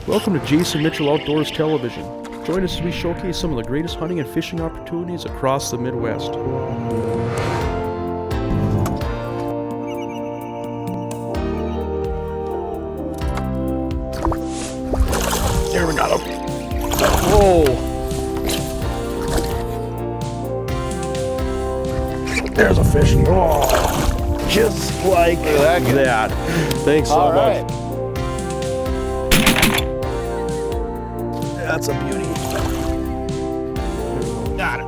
Welcome to Jason Mitchell Outdoors Television. Join us as we showcase some of the greatest hunting and fishing opportunities across the Midwest. There, we got him. Whoa! There's a fish. Oh, just like that. Thanks so much. That's a beauty. Got it.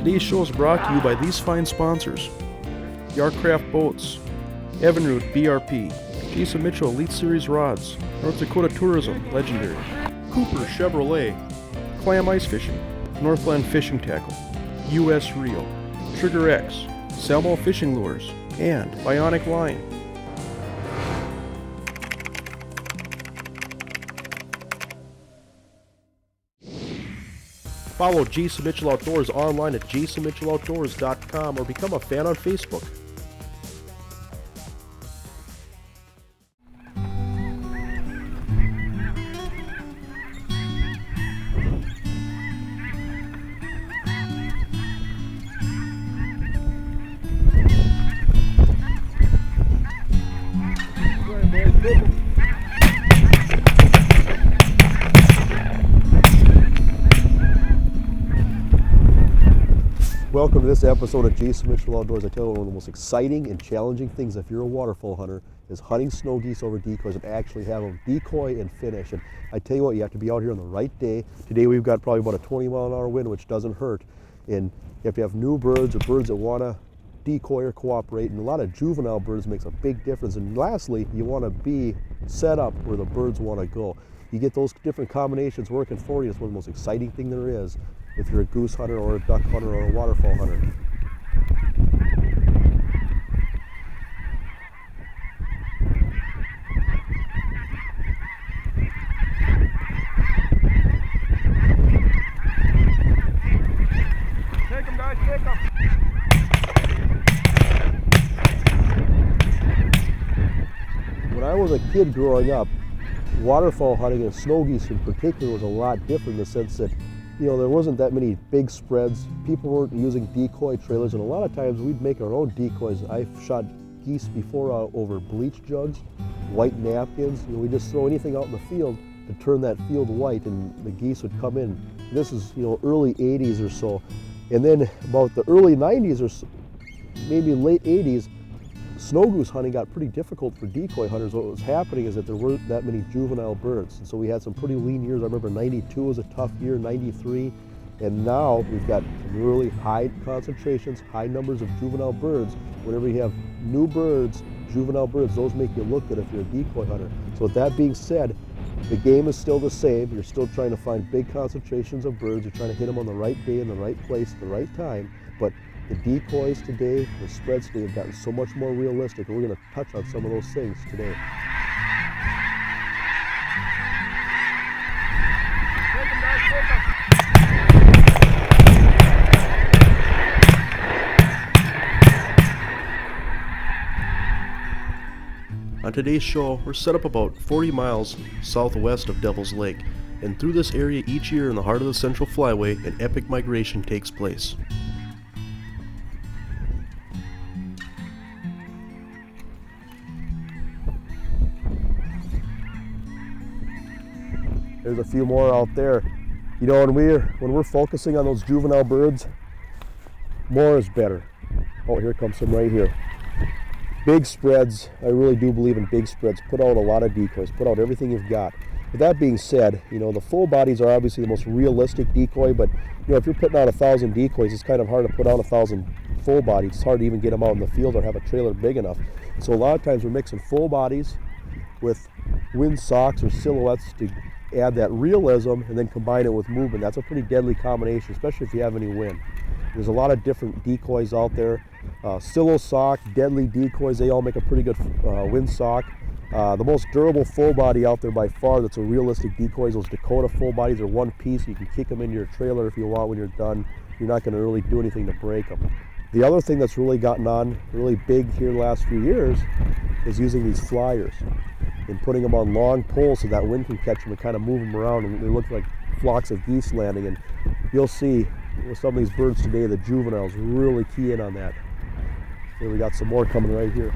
Today's show is brought to you by these fine sponsors: Yarcraft Boats, Evinrude BRP, Jason Mitchell Elite Series Rods, North Dakota Tourism Legendary, Cooper Chevrolet, Clam Ice Fishing, Northland Fishing Tackle, US Reel, Trigger X, Salmo Fishing Lures, and Bionic Line. Follow Jason Mitchell Outdoors online at jasonmitchelloutdoors.com or become a fan on Facebook. Welcome to this episode of Jason Mitchell Outdoors. I tell you, one of the most exciting and challenging things if you're a waterfowl hunter is hunting snow geese over decoys and actually have them decoy and finish. And I tell you what, you have to be out here on the right day. Today we've got probably about a 20-mile-an-hour wind, which doesn't hurt. And you have to have new birds or birds that want to decoy or cooperate. And a lot of juvenile birds makes a big difference. And lastly, you want to be set up where the birds want to go. You get those different combinations working for you. It's one of the most exciting thing there is if you're a goose hunter or a duck hunter or a waterfowl hunter. Take them, guys, take them. When I was a kid growing up, waterfowl hunting and snow geese in particular was a lot different in the sense that, you know, there wasn't that many big spreads. People weren't using decoy trailers, and a lot of times we'd make our own decoys. I've shot geese before over bleach jugs, white napkins. You know, we just throw anything out in the field to turn that field white, and the geese would come in. This is, you know, early 80s or so. And then about the early 90s or so, maybe late 80s, snow goose hunting got pretty difficult for decoy hunters. What was happening is that there weren't that many juvenile birds. And so we had some pretty lean years. I remember 92 was a tough year, 93. And now we've got really high concentrations, high numbers of juvenile birds. Whenever you have new birds, juvenile birds, those make you look good if you're a decoy hunter. So with that being said, the game is still the same. You're still trying to find big concentrations of birds. You're trying to hit them on the right day, in the right place, at the right time. But the decoys today, the spreads today have gotten so much more realistic, and we're going to touch on some of those things today. Take them, guys, take them. On today's show, we're set up about 40 miles southwest of Devil's Lake, and through this area each year in the heart of the Central Flyway, an epic migration takes place. There's a few more out there. You know, when we're focusing on those juvenile birds, more is better. Oh, here comes some right here. Big spreads. I really do believe in big spreads. Put out a lot of decoys. Put out everything you've got. With that being said, you know, the full bodies are obviously the most realistic decoy, but you know, if you're putting out 1,000 decoys, it's kind of hard to put out 1,000 full bodies. It's hard to even get them out in the field or have a trailer big enough. So a lot of times we're mixing full bodies with wind socks or silhouettes to add that realism and then combine it with movement. That's a pretty deadly combination, especially if you have any wind. There's a lot of different decoys out there. Silo sock, deadly decoys, they all make a pretty good wind sock. The most durable full body out there by far that's a realistic decoy is those Dakota full bodies. Are one piece. You can kick them into your trailer if you want when you're done. You're not going to really do anything to break them. The other thing that's really gotten on really big here the last few years is using these flyers and putting them on long poles so that wind can catch them and kind of move them around, and they look like flocks of geese landing. And you'll see with some of these birds today, the juveniles really key in on that. Here we got some more coming right here.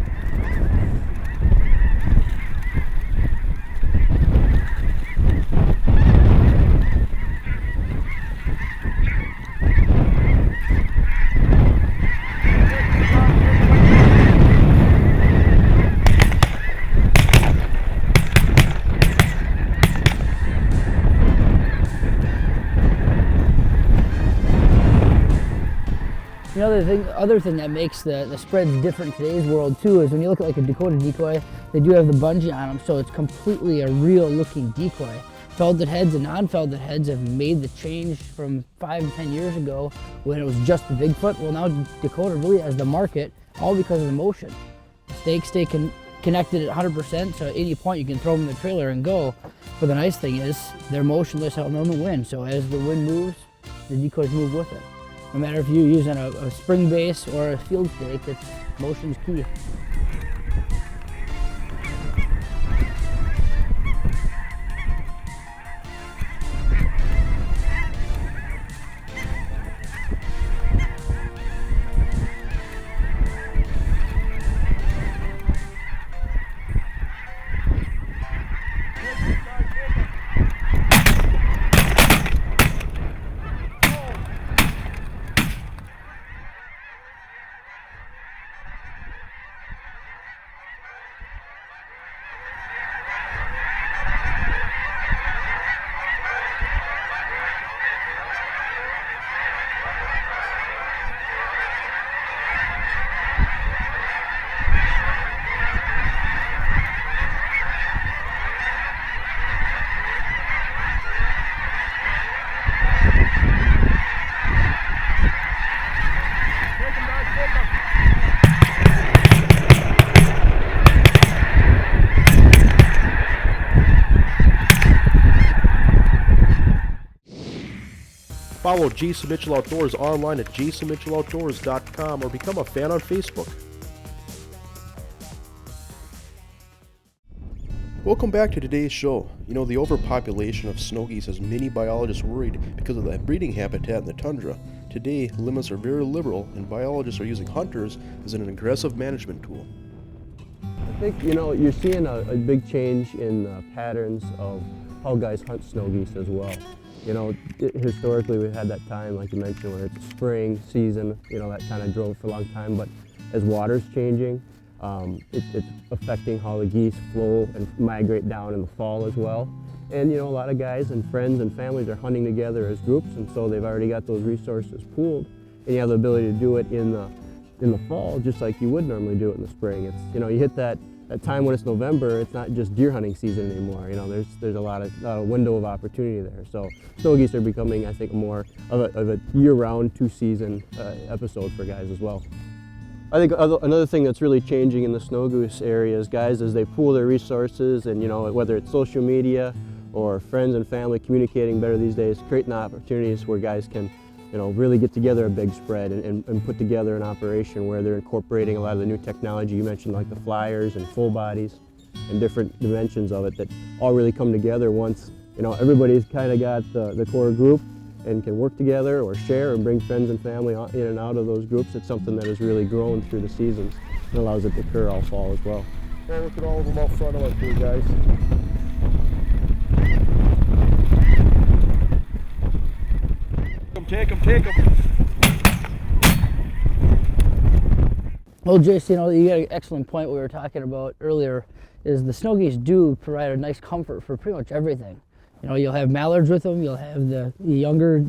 The other thing that makes the spreads different in today's world too is when you look at like a Dakota decoy, they do have the bungee on them, so it's completely a real looking decoy. Felded heads and non-felded heads have made the change from 5 to 10 years ago when it was just the Bigfoot. Well, now Dakota really has the market, all because of the motion. Stakes stay connected at 100%, so at any point you can throw them in the trailer and go. But the nice thing is they're motionless out on the wind, so as the wind moves, the decoys move with it. No matter if you're using a spring base or a field stake, motion's key. Follow Geese and Mitchell Outdoors online at geeseandmitchelloutdoors.com or become a fan on Facebook. Welcome back to today's show. You know, the overpopulation of snow geese has many biologists worried because of the breeding habitat in the tundra. Today, limits are very liberal and biologists are using hunters as an aggressive management tool. I think, you know, you're seeing a big change in the patterns of how guys hunt snow geese as well. You know, historically we've had that time, like you mentioned, where it's a spring season, you know, that kind of drove for a long time, but as water's changing, it's affecting how the geese flow and migrate down in the fall as well. And, you know, a lot of guys and friends and families are hunting together as groups, and so they've already got those resources pooled, and you have the ability to do it in the fall just like you would normally do it in the spring. It's, you know, you hit that time when it's November, it's not just deer hunting season anymore. You know, there's a lot of window of opportunity there. So snow geese are becoming, I think, more of a year-round, two-season episode for guys as well. I think another thing that's really changing in the snow goose area is guys, as they pool their resources, and, you know, whether it's social media or friends and family communicating better these days, creating opportunities where guys can, you know, really get together a big spread and put together an operation where they're incorporating a lot of the new technology you mentioned, like the flyers and full bodies and different dimensions of it that all really come together once, you know, everybody's kind of got the core group and can work together or share and bring friends and family in and out of those groups. It's something that has really grown through the seasons and allows it to occur all fall as well. Well, look at all of them out front of us here, guys. Take them. Well, Jason, you know, you got an excellent point we were talking about earlier, is the snow geese do provide a nice comfort for pretty much everything. You know, you'll have mallards with them, you'll have the younger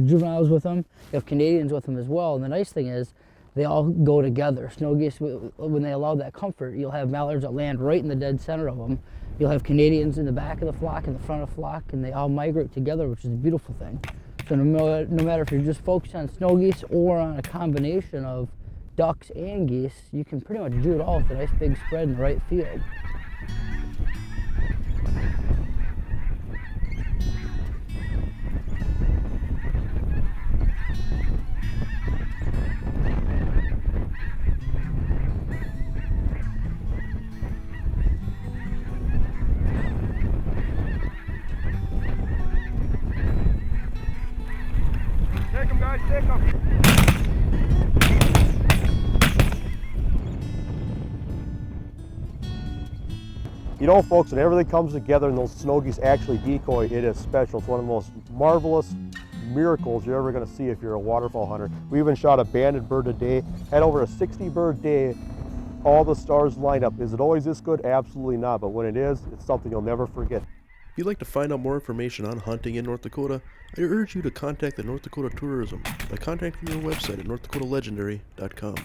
juveniles with them, you have Canadians with them as well, and the nice thing is they all go together. Snow geese, when they allow that comfort, you'll have mallards that land right in the dead center of them. You'll have Canadians in the back of the flock, in the front of the flock, and they all migrate together, which is a beautiful thing. So no matter if you're just focused on snow geese or on a combination of ducks and geese, you can pretty much do it all with a nice big spread in the right field. You know, folks, when everything comes together and those snow geese actually decoy, it is special. It's one of the most marvelous miracles you're ever going to see if you're a waterfowl hunter. We even shot a banded bird today, had over a 60 bird day, all the stars lined up. Is it always this good? Absolutely not, but when it is, it's something you'll never forget. If you'd like to find out more information on hunting in North Dakota, I urge you to contact the North Dakota Tourism by contacting their website at northdakotalegendary.com.